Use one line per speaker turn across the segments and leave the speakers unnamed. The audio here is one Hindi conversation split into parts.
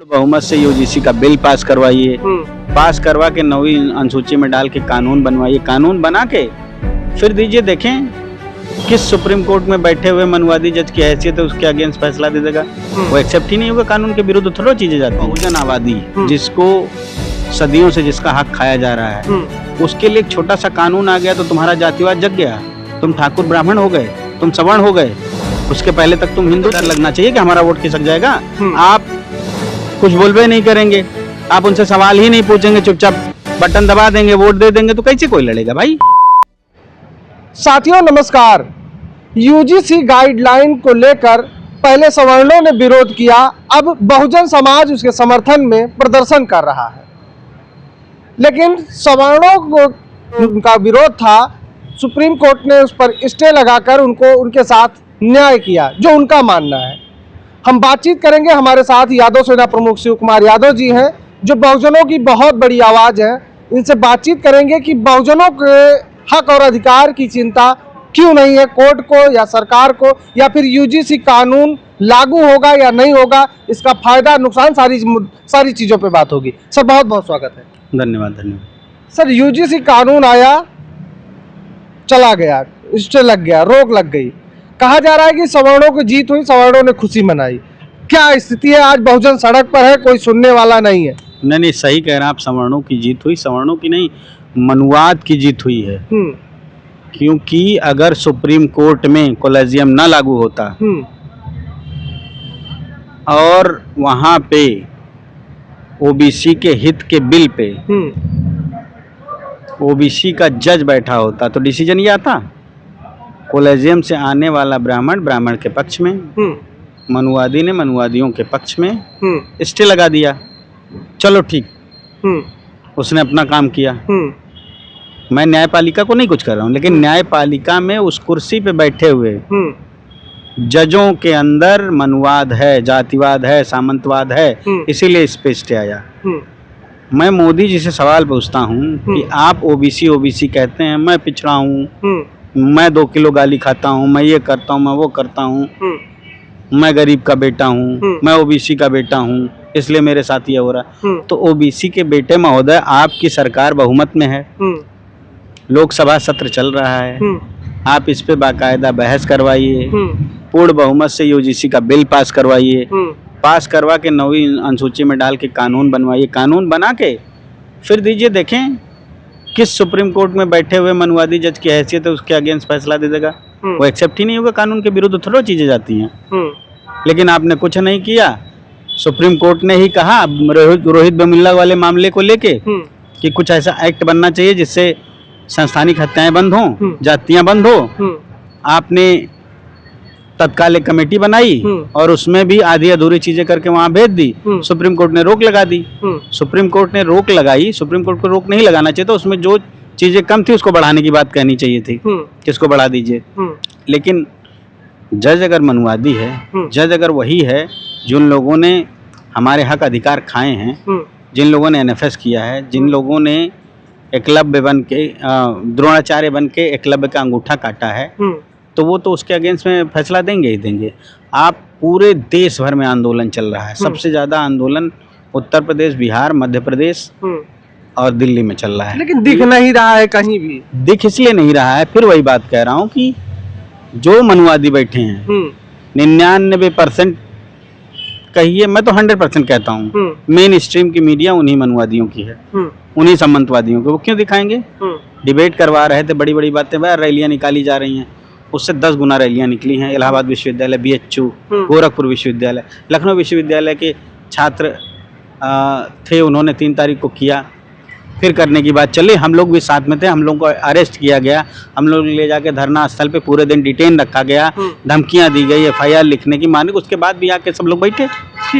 बहुमत से यूजीसी का बिल पास करवाइए, पास करवा के 9वीं अनुसूची में डाल के कानून बनवाइए, कानून बना के फिर दीजिए, देखें किस सुप्रीम कोर्ट में बैठे हुए मनुवादी जज की हैसियत है उसके अगेंस्ट फैसला दे देगा। वो एक्सेप्ट ही नहीं होगा, कानून के विरुद्ध थोड़ा चीजें जाती हैं। बहुजन आबादी जिसको सदियों से जिसका हक खाया जा रहा है, उसके लिए एक छोटा सा कानून आ गया तो तुम्हारा जातिवाद जग गया, तुम ठाकुर ब्राह्मण हो गए, तुम सवर्ण हो गए। उसके पहले तक तुम हिंदू। डर लगना चाहिए कि हमारा वोट खिसक जाएगा। आप कुछ बोलबे नहीं करेंगे, आप उनसे सवाल ही नहीं पूछेंगे, चुपचाप बटन दबा देंगे, वोट दे देंगे, तो कैसे कोई लड़ेगा भाई।
साथियों नमस्कार। यूजीसी गाइडलाइन को लेकर पहले सवर्णों ने विरोध किया, अब बहुजन समाज उसके समर्थन में प्रदर्शन कर रहा है। लेकिन सवर्णों को उनका विरोध था, सुप्रीम कोर्ट ने उस पर स्टे लगाकर उनको उनके साथ न्याय किया, जो उनका मानना है। हम बातचीत करेंगे, हमारे साथ यादव सेना प्रमुख शिव कुमार यादव जी हैं, जो बहुजनों की बहुत बड़ी आवाज़ है। इनसे बातचीत करेंगे कि बहुजनों के हक और अधिकार की चिंता क्यों नहीं है कोर्ट को या सरकार को, या फिर यूजीसी कानून लागू होगा या नहीं होगा, इसका फायदा नुकसान सारी चीज़ों पे बात होगी। सर बहुत बहुत स्वागत है।
धन्यवाद धन्यवाद।
सर यूजीसी कानून आया, चला गया, स्टे लग गया, रोक लग गई, कहा जा रहा है कि सवर्णों की जीत हुई, सवर्णों ने खुशी मनाई। क्या स्थिति है आज? बहुजन सड़क पर है, कोई सुनने वाला नहीं है।
नहीं, सही कह रहे हैं आप। सवर्णों की जीत हुई, सवर्णों की नहीं, मनुवाद की जीत हुई है। क्योंकि अगर सुप्रीम कोर्ट में कोलेजियम न लागू होता और वहां पे ओबीसी के हित के बिल पे ओबीसी का जज बैठा होता तो डिसीजन ये आता, कोलेजियम से आने वाला ब्राह्मण ब्राह्मण के पक्ष में, मनुवादी ने मनुवादियों के पक्ष में स्टे लगा दिया। चलो ठीक, उसने अपना काम किया। मैं न्यायपालिका को नहीं कुछ कर रहा हूँ, लेकिन न्यायपालिका में उस कुर्सी पे बैठे हुए जजों के अंदर मनुवाद है, जातिवाद है, सामंतवाद है, इसीलिए इस पे स्टे आया। मैं मोदी जी से सवाल पूछता हूँ कि आप ओबीसी कहते हैं, मैं पिछड़ा हूँ, मैं 2 किलो गाली खाता हूँ, मैं ये करता हूँ, मैं वो करता हूँ, मैं गरीब का बेटा हूँ, मैं ओबीसी का बेटा हूँ, इसलिए मेरे साथ ये हो रहा। तो ओबीसी के बेटे महोदय, आपकी सरकार बहुमत में है, लोकसभा सत्र चल रहा है, आप इस पे बाकायदा बहस करवाइए, पूर्ण बहुमत से यूजीसी का बिल पास करवाइए, पास करवा के 9वीं अनुसूची में डाल के कानून बनवाइए, कानून बना के फिर दीजिए, देखें किस सुप्रीम कोर्ट में बैठे हुए मनुवादी जज की हैसियत है उसके अगेंस्ट फैसला दे देगा। वो एक्सेप्ट ही नहीं होगा, कानून के विरुद्ध थोड़ा चीजें जाती हैं। लेकिन आपने कुछ नहीं किया। सुप्रीम कोर्ट ने ही कहा रोहित वेमुल्ला वाले मामले को लेके कि कुछ ऐसा एक्ट बनना चाहिए जिससे संस्थानिक हत्याएं बंद हों, जातियां बंद हो। आपने तत्काल एक कमेटी बनाई और उसमें भी आधी अधूरी चीजें करके वहां भेज दी। सुप्रीम कोर्ट ने रोक लगा दी। सुप्रीम कोर्ट ने रोक लगाई, सुप्रीम कोर्ट को रोक नहीं लगाना चाहिए, तो उसमें जो चीजें कम थी उसको बढ़ाने की बात कहनी चाहिए थी, किसको बढ़ा दीजिए। लेकिन जज अगर मनुवादी है, जज अगर वही है जिन लोगों ने हमारे हक अधिकार खाए हैं, जिन लोगों ने एनएफएस किया है, जिन लोगों ने एकलव्य बन के द्रोणाचार्य बन के एकलव्य का अंगूठा काटा है, तो वो तो उसके अगेंस्ट में फैसला देंगे ही देंगे। आप पूरे देश भर में आंदोलन चल रहा है, सबसे ज्यादा आंदोलन उत्तर प्रदेश, बिहार, मध्य प्रदेश और दिल्ली में चल रहा है,
लेकिन दिख नहीं रहा है कहीं भी।
दिख इसलिए नहीं रहा है, फिर वही बात कह रहा हूँ कि जो मनुवादी बैठे हैं 99% कहिए, मैं तो 100% कहता हूँ, मेन स्ट्रीम की मीडिया उन्हीं मनुवादियों की है, उन्हीं सामंतवादियों की। वो क्यों दिखाएंगे? डिबेट करवा रहे थे, बड़ी बड़ी बातें, भाई रैलियां निकाली जा रही हैं, उससे 10 गुना रैलियां निकली हैं। इलाहाबाद विश्वविद्यालय, बीएचयू, गोरखपुर विश्वविद्यालय, लखनऊ विश्वविद्यालय के छात्र थे, उन्होंने 3 तारीख को किया, फिर करने की बात चली, हम लोग भी साथ में थे, हम लोग को अरेस्ट किया गया, हम लोग ले जाके धरना स्थल पे पूरे दिन डिटेन रखा गया, धमकियां दी गई, FIR लिखने की माने, उसके बाद भी आके सब लोग बैठे,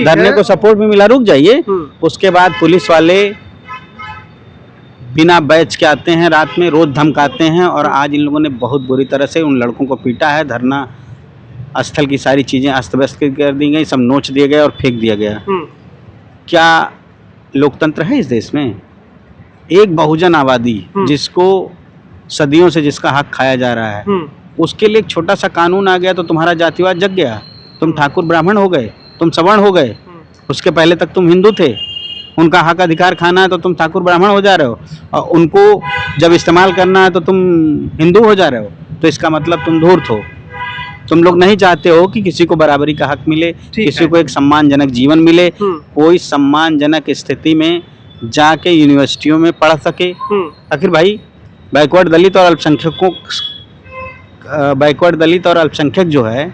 धरने को सपोर्ट भी मिला, रुक जाइए। उसके बाद पुलिस वाले बिना बैच के आते हैं, रात में रोज धमकाते हैं, और आज इन लोगों ने बहुत बुरी तरह से उन लड़कों को पीटा है। धरना स्थल की सारी चीजें अस्त व्यस्त कर दी गई, सब नोच दिए गए और फेंक दिया गया। क्या लोकतंत्र है इस देश में? एक बहुजन आबादी जिसको सदियों से जिसका हक खाया जा रहा है, उसके लिए एक छोटा सा कानून आ गया तो तुम्हारा जातिवाद जग गया, तुम ठाकुर ब्राह्मण हो गए, तुम सवर्ण हो गए। उसके पहले तक तुम हिंदू थे, उनका हक अधिकार खाना है तो तुम ठाकुर ब्राह्मण हो जा रहे हो, और उनको जब इस्तेमाल करना है तो तुम हिंदू हो जा रहे हो। तो इसका मतलब तुम धूर्त हो। तुम लोग नहीं चाहते हो कि किसी को बराबरी का हक मिले, किसी को एक सम्मानजनक जीवन मिले, कोई सम्मानजनक स्थिति में जाके यूनिवर्सिटियों में पढ़ सके। आखिर भाई बैकवर्ड दलित और अल्पसंख्यक जो है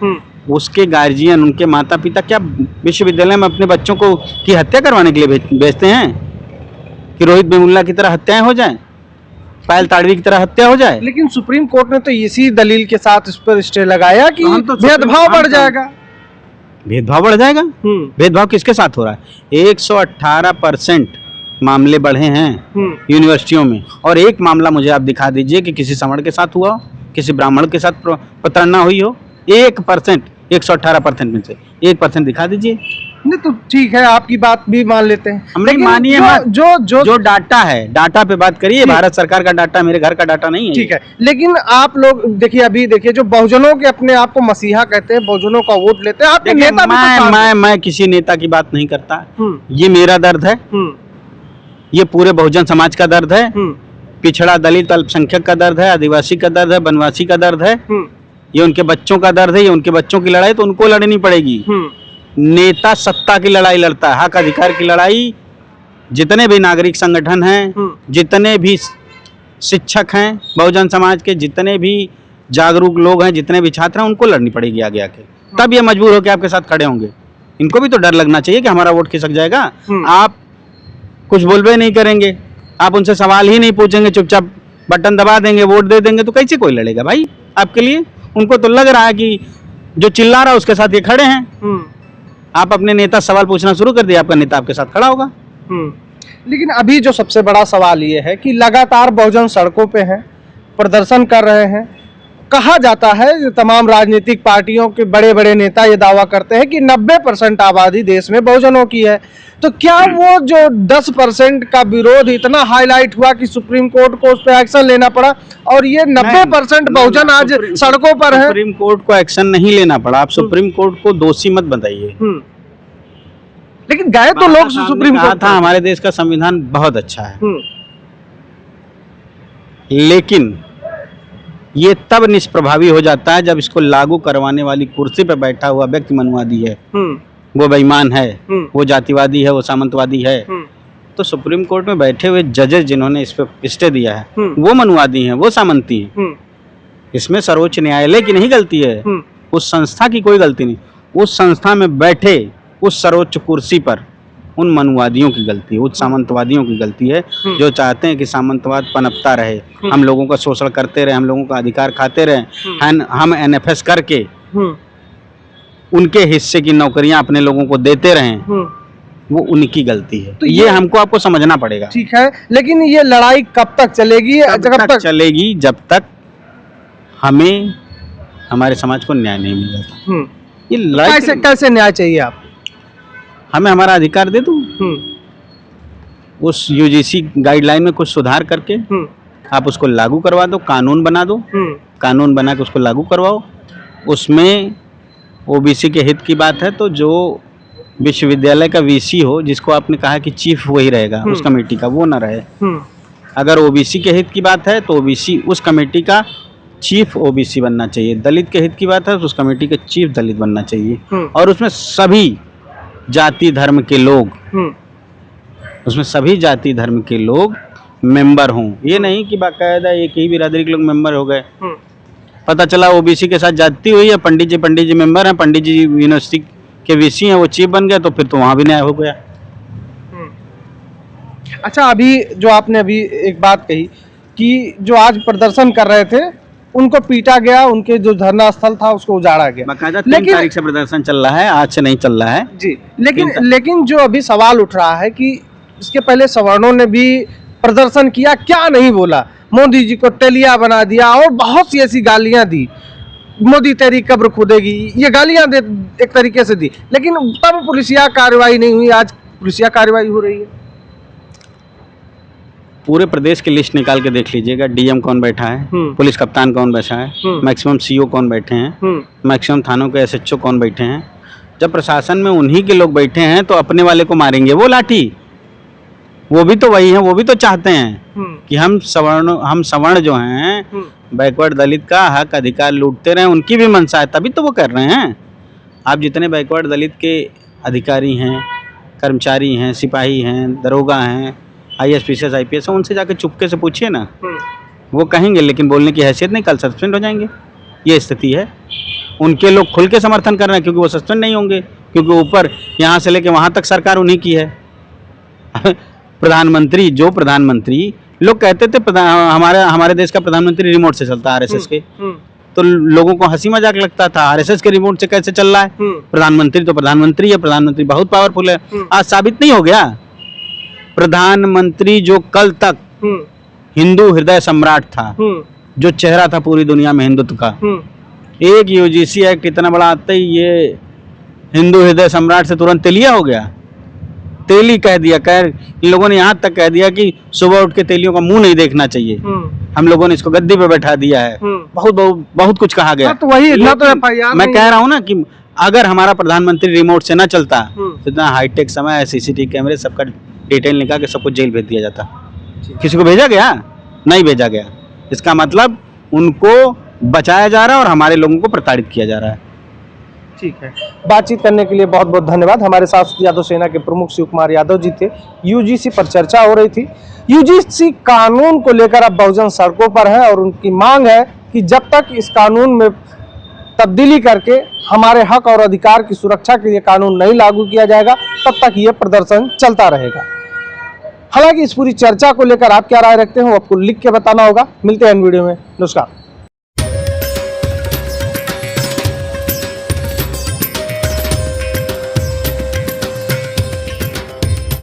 उसके गार्जियन, उनके माता पिता क्या विश्वविद्यालय में अपने बच्चों को की हत्या करवाने के लिए भेजते हैं कि रोहित वेमुल्ला की तरह हत्याएं हो जाएं, पायल ताड़वी की तरह हत्या हो जाए?
लेकिन सुप्रीम कोर्ट ने तो इसी दलील के साथ इस पर स्टे लगाया कि भेदभाव बढ़ जाएगा।
भेदभाव बढ़ जाएगा? भेदभाव किसके साथ हो रहा है? 118% मामले बढ़े हैं यूनिवर्सिटियों में, और एक मामला मुझे आप दिखा दीजिए कि किसी सवर्ण के साथ हुआ हो, किसी ब्राह्मण के साथ प्रताड़ना हुई हो। 1%, 118% में से 1% दिखा दीजिए।
नहीं तो ठीक है, आपकी बात भी मान लेते हैं,
हमने मानिए जो डाटा है, डाटा पे बात करिए। भारत सरकार का डाटा मेरे घर का डाटा नहीं है। ठीक
है, लेकिन आप लोग देखिए, अभी देखिए जो बहुजनों के अपने आप को मसीहा कहते हैं, बहुजनों का वोट लेते हैं, आपके नेता
मैं किसी नेता की बात नहीं करता। ये मेरा दर्द है, ये पूरे बहुजन समाज का दर्द है, पिछड़ा दलित अल्पसंख्यक का दर्द है, आदिवासी का दर्द है, वनवासी का दर्द है, ये उनके बच्चों का दर्द है। ये उनके बच्चों की लड़ाई तो उनको लड़नी पड़ेगी। नेता सत्ता की लड़ाई लड़ता है, हक अधिकार की लड़ाई जितने भी नागरिक संगठन हैं, जितने भी शिक्षक हैं बहुजन समाज के, जितने भी जागरूक लोग हैं, जितने भी छात्र हैं, उनको लड़नी पड़ेगी आगे आके। तब ये मजबूर होकर आपके साथ खड़े होंगे। इनको भी तो डर लगना चाहिए कि हमारा वोट खिसक जाएगा। आप कुछ बोलबे नहीं करेंगे, आप उनसे सवाल ही नहीं पूछेंगे, चुपचाप बटन दबा देंगे, वोट दे देंगे, तो कैसे कोई लड़ेगा भाई आपके लिए? उनको तो लग रहा है कि जो चिल्ला रहा है उसके साथ ये खड़े हैं। आप अपने नेता सवाल पूछना शुरू कर दिए, आपका नेता आपके साथ खड़ा होगा।
लेकिन अभी जो सबसे बड़ा सवाल ये है कि लगातार बहुजन सड़कों पे हैं, प्रदर्शन कर रहे हैं। कहा जाता है, तमाम राजनीतिक पार्टियों के बड़े बड़े नेता ये दावा करते हैं कि 90% आबादी देश में बहुजनों की है। तो क्या वो जो 10% का विरोध इतना हाईलाइट हुआ कि सुप्रीम कोर्ट को उस पर एक्शन लेना पड़ा, और ये 90% बहुजन आज सड़कों पर है?
सुप्रीम कोर्ट को एक्शन नहीं लेना पड़ा। आप सुप्रीम कोर्ट को दोषी मत बताइए।
लेकिन गए तो लोग सुप्रीम कोर्ट
था। हमारे देश का संविधान बहुत अच्छा है, लेकिन ये तब निष्प्रभावी हो जाता है जब इसको लागू करवाने वाली कुर्सी पर बैठा हुआ व्यक्ति मनुवादी है, वो बेईमान है, वो जातिवादी है, वो सामंतवादी है। तो सुप्रीम कोर्ट में बैठे हुए जजेस जिन्होंने इस पे स्टे दिया है, वो मनुवादी हैं, वो सामंती हैं। इसमें सर्वोच्च न्यायालय की नहीं गलती है, उस संस्था की कोई गलती नहीं। उस संस्था में बैठे उस सर्वोच्च कुर्सी पर उन मनुवादियों की गलती है, उस सामंतवादियों की गलती है, जो चाहते हैं कि सामंतवाद पनपता रहे, हम लोगों का शोषण करते रहे, हम लोगों का अधिकार खाते रहे, हम एनएफएस करके उनके हिस्से की नौकरियां अपने लोगों को देते रहें, वो उनकी गलती है। तो ये हमको आपको समझना पड़ेगा।
ठीक है, लेकिन ये लड़ाई कब तक चलेगी?
जब तक चलेगी जब तक हमें हमारे समाज को न्याय नहीं मिल जाता। ये लड़ाई
कैसे न्याय चाहिए? आप
हमें हमारा अधिकार दे दो, उस यूजीसी गाइडलाइन में कुछ सुधार करके आप उसको लागू करवा दो, कानून बना दो, कानून बना के उसको लागू करवाओ। उसमें ओबीसी के हित की बात है तो जो विश्वविद्यालय का वीसी हो, जिसको आपने कहा कि चीफ वही रहेगा उस कमेटी का, वो ना रहे। अगर ओबीसी के हित की बात है तो ओबीसी उस कमेटी का चीफ ओबीसी बनना चाहिए। दलित के हित की बात है तो उस कमेटी के चीफ दलित बनना चाहिए, और उसमें सभी जाति धर्म के लोग, उसमें सभी जाति धर्म के लोग मेंबर हों। ये नहीं कि बाकायदा एक ही बिरादरी के लोग मेंबर हो गए, पता चला ओबीसी के साथ जाति हुई है, पंडित जी मेंबर हैं, पंडित जी यूनिवर्सिटी के वीसी हैं, वो चीफ बन गए, तो फिर तो वहां भी न्याय हो गया।
अच्छा, अभी जो आपने अभी एक बात कही कि जो आज प्रदर्शन कर रहे थे उनको पीटा गया, उनके जो धरना स्थल था उसको उजाड़ा गया।
बाकायदा 3 तारीख से प्रदर्शन चल रहा है, आज से नहीं चल रहा है
जी। लेकिन जो अभी सवाल उठ रहा है कि इसके पहले सवर्णों ने भी प्रदर्शन किया, क्या नहीं बोला, मोदी जी को तेलिया बना दिया और बहुत सी ऐसी गालियां दी, मोदी तेरी कब्र खुदेगी, ये गालियां दे एक तरीके से दी, लेकिन तब पुलिसिया कार्रवाई नहीं हुई। आज पुलिसिया कार्रवाई हो रही है।
पूरे प्रदेश की लिस्ट निकाल के देख लीजिएगा, डीएम कौन बैठा है, पुलिस कप्तान कौन बैठा है, मैक्सिमम सीओ कौन बैठे हैं, मैक्सिमम थानों के एसएचओ कौन बैठे हैं, जब प्रशासन में उन्हीं के लोग बैठे हैं तो अपने वाले को मारेंगे वो लाठी? वो भी तो वही है, वो भी तो चाहते हैं कि हम सवर्ण जो हैं, बैकवर्ड दलित का हक अधिकार लूटते रहे, उनकी भी मंशा है, तभी तो वो कर रहे हैं। आप जितने बैकवर्ड दलित के अधिकारी हैं, कर्मचारी हैं, सिपाही हैं, दरोगा हैं, IAS PCS IPS हैं, उनसे जाके चुपके से पूछिए ना, वो कहेंगे, लेकिन बोलने की हैसियत नहीं, कल सस्पेंड हो जाएंगे। ये स्थिति है। उनके लोग खुल के समर्थन कर रहे हैं क्योंकि वो सस्पेंड नहीं होंगे, क्योंकि ऊपर यहाँ से लेके वहाँ तक सरकार उन्हीं की है। प्रधानमंत्री लोग कहते थे हमारे देश का प्रधानमंत्री रिमोट से चलता है, RSS के, तो लोगों को हंसी मजाक लगता था, RSS के रिमोट से कैसे चल रहा है? प्रधानमंत्री तो प्रधानमंत्री है, प्रधानमंत्री बहुत पावरफुल है। आज साबित नहीं हो गया? प्रधानमंत्री जो कल तक हिंदू हृदय सम्राट था, जो चेहरा था पूरी दुनिया में हिंदुत्व का, एक UGC एक्ट इतना बड़ा आते ही ये हिंदू हृदय सम्राट से तुरंत तेलिया हो गया। तेली कह दिया, इन लोगों ने यहाँ तक कह दिया कि सुबह उठ के तेलियों का मुंह नहीं देखना चाहिए। हम लोगों ने इसको गद्दी पे बैठा दिया है। बहुत कुछ कहा गया।
तो वही इतना तो FIR
मैं कह रहा हूँ ना कि अगर हमारा प्रधानमंत्री रिमोट से ना चलता तो इतना हाईटेक समय है, CCTV कैमरे सबका डिटेल निकाल के सबको जेल भेज दिया जाता। किसी को भेजा गया? नहीं भेजा गया। इसका मतलब उनको बचाया जा रहा है और हमारे लोगों को प्रताड़ित किया जा रहा है।
ठीक है, बातचीत करने के लिए बहुत बहुत धन्यवाद। हमारे साथ यादव सेना के प्रमुख शिव कुमार यादव जी थे। UGC पर चर्चा हो रही थी। UGC कानून को लेकर अब बहुजन सड़कों पर है और उनकी मांग है कि जब तक इस कानून में तब्दीली करके हमारे हक और अधिकार की सुरक्षा के लिए कानून नहीं लागू किया जाएगा, तब तक ये प्रदर्शन चलता रहेगा। हालांकि इस पूरी चर्चा को लेकर आप क्या राय रखते हैं वो आपको लिख के बताना होगा। मिलते हैं वीडियो में। नमस्कार।